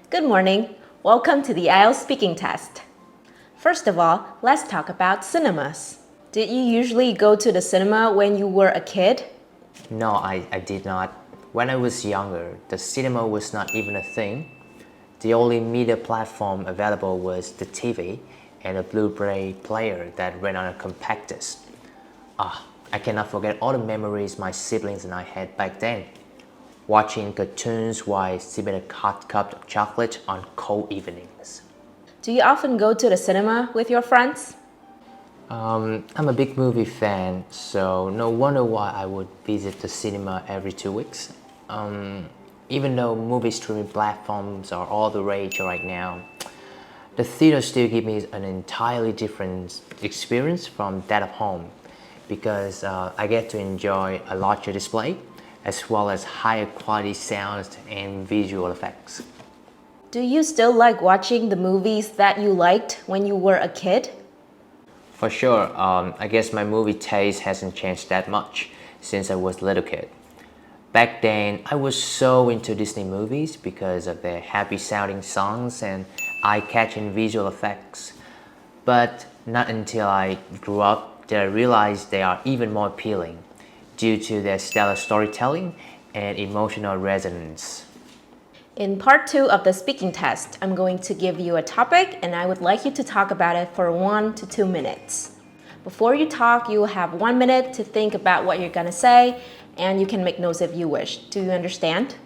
Good morning. Welcome to the IELTS speaking test. First of all, let's talk about cinemas. Did you usually go to the cinema when you were a kid? No, I did not. When I was younger, the cinema was not even a thing. The only media platform available was the TV and a Blu-ray player that ran on a compact disc. I cannot forget all the memories my siblings and I had back then. Watching cartoons while sipping a hot cup of chocolate on cold evenings. Do you often go to the cinema with your friends? I'm a big movie fan, so no wonder why I would visit the cinema every 2 weeks. Even though movie streaming platforms are all the rage right now, the theater still gives me an entirely different experience from that of home because I get to enjoy a larger display as well as higher quality sounds and visual effects. Do you still like watching the movies that you liked when you were a kid? For sure, I guess my movie taste hasn't changed that much since I was a little kid. Back then, I was so into Disney movies because of their happy sounding songs and eye-catching visual effects. But not until I grew up did I realize they are even more appealing due to their stellar storytelling and emotional resonance. In part 2 of the speaking test, I'm going to give you a topic and I would like you to talk about it for 1 to 2 minutes. Before you talk, you will have 1 minute to think about what you're gonna say and you can make notes if you wish. Do you understand?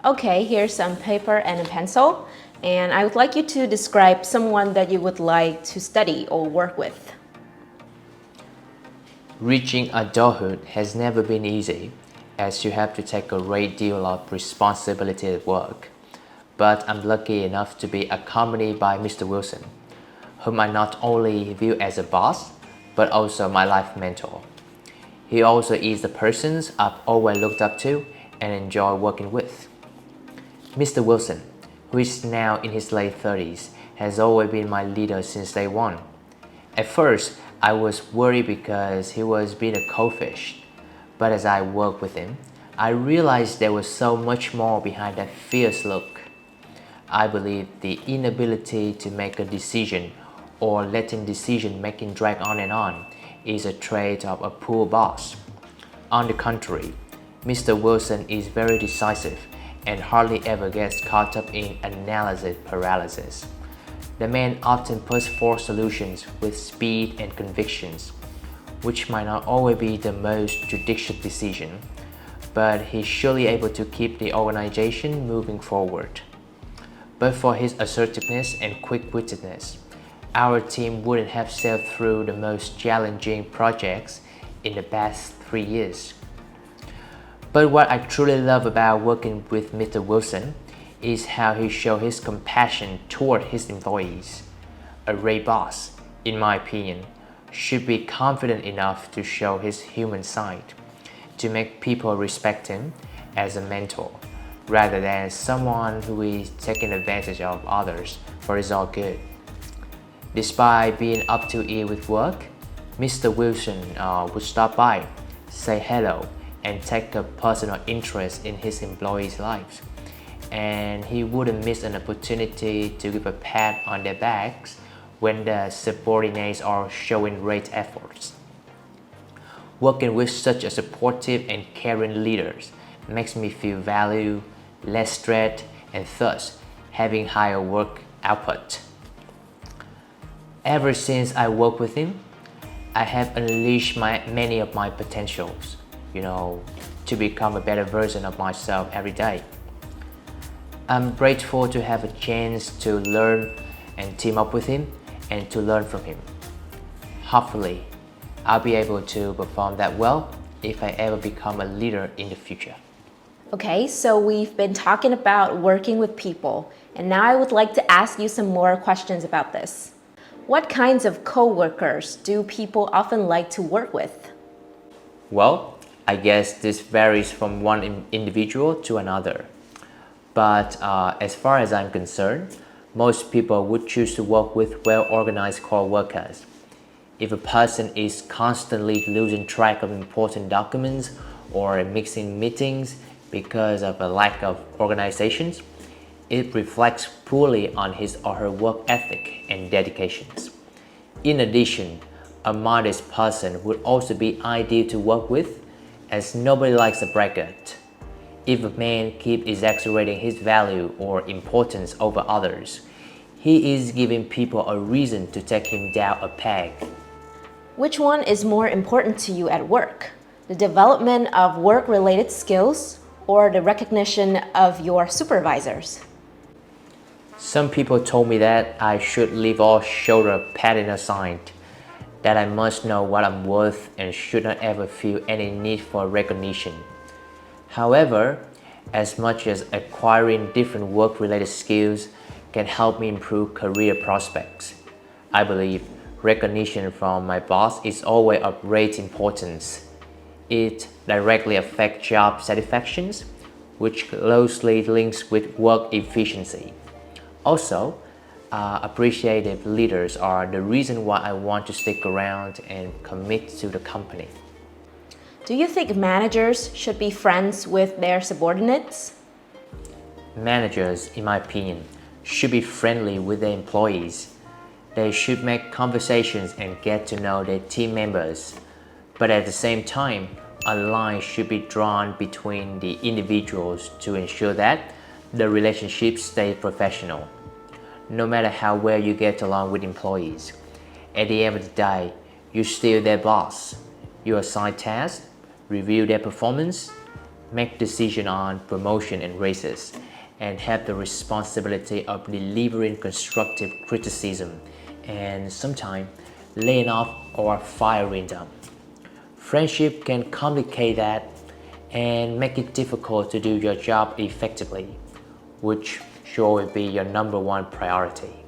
Okay, here's some paper and a pencil and I would like you to describe someone that you would like to study or work with. Reaching adulthood has never been easy, as you have to take a great deal of responsibility at work. But I'm lucky enough to be accompanied by Mr. Wilson, whom I not only view as a boss, but also my life mentor. He also is the person I've always looked up to and enjoy working with. Mr. Wilson, who is now in his late 30s, has always been my leader since day one. At first, I was worried because he was being a cold fish, but as I worked with him, I realized there was so much more behind that fierce look. I believe the inability to make a decision or letting decision making drag on and on is a trait of a poor boss. On the contrary, Mr. Wilson is very decisive and hardly ever gets caught up in analysis paralysis. The man often puts forth solutions with speed and convictions, which might not always be the most judicious decision, but he's surely able to keep the organization moving forward. But for his assertiveness and quick-wittedness, our team wouldn't have sailed through the most challenging projects in the past 3 years. But what I truly love about working with Mr. Wilson is how he shows his compassion toward his employees. A great boss, in my opinion, should be confident enough to show his human side, to make people respect him as a mentor, rather than someone who is taking advantage of others for his own good. Despite being up to ear with work, Mr. Wilson would stop by, say hello, and take a personal interest in his employees' lives. And he wouldn't miss an opportunity to give a pat on their backs when the subordinates are showing great efforts. Working with such a supportive and caring leader makes me feel valued, less stressed, and thus having higher work output. Ever since I worked with him, I have unleashed many of my potentials, to become a better version of myself every day. I'm grateful to have a chance to learn and team up with him and to learn from him. Hopefully, I'll be able to perform that well if I ever become a leader in the future. Okay, so we've been talking about working with people, and now I would like to ask you some more questions about this. What kinds of co-workers do people often like to work with? Well, I guess this varies from one individual to another. But as far as I'm concerned, most people would choose to work with well-organized co-workers. If a person is constantly losing track of important documents or mixing meetings because of a lack of organizations, it reflects poorly on his or her work ethic and dedications. In addition, a modest person would also be ideal to work with, as nobody likes a braggart. If a man keeps exaggerating his value or importance over others, he is giving people a reason to take him down a peg. Which one is more important to you at work? The development of work-related skills or the recognition of your supervisors? Some people told me that I should leave all shoulder padding aside, that I must know what I'm worth and should not ever feel any need for recognition. However, as much as acquiring different work-related skills can help me improve career prospects, I believe recognition from my boss is always of great importance. It directly affects job satisfaction, which closely links with work efficiency. Also, appreciative leaders are the reason why I want to stick around and commit to the company. Do you think managers should be friends with their subordinates? Managers, in my opinion, should be friendly with their employees. They should make conversations and get to know their team members. But at the same time, a line should be drawn between the individuals to ensure that the relationship stays professional. No matter how well you get along with employees, at the end of the day, you're still their boss. You assign tasks, review their performance, make decisions on promotion and raises, and have the responsibility of delivering constructive criticism and sometimes laying off or firing them. Friendship can complicate that and make it difficult to do your job effectively, which should always be your number one priority.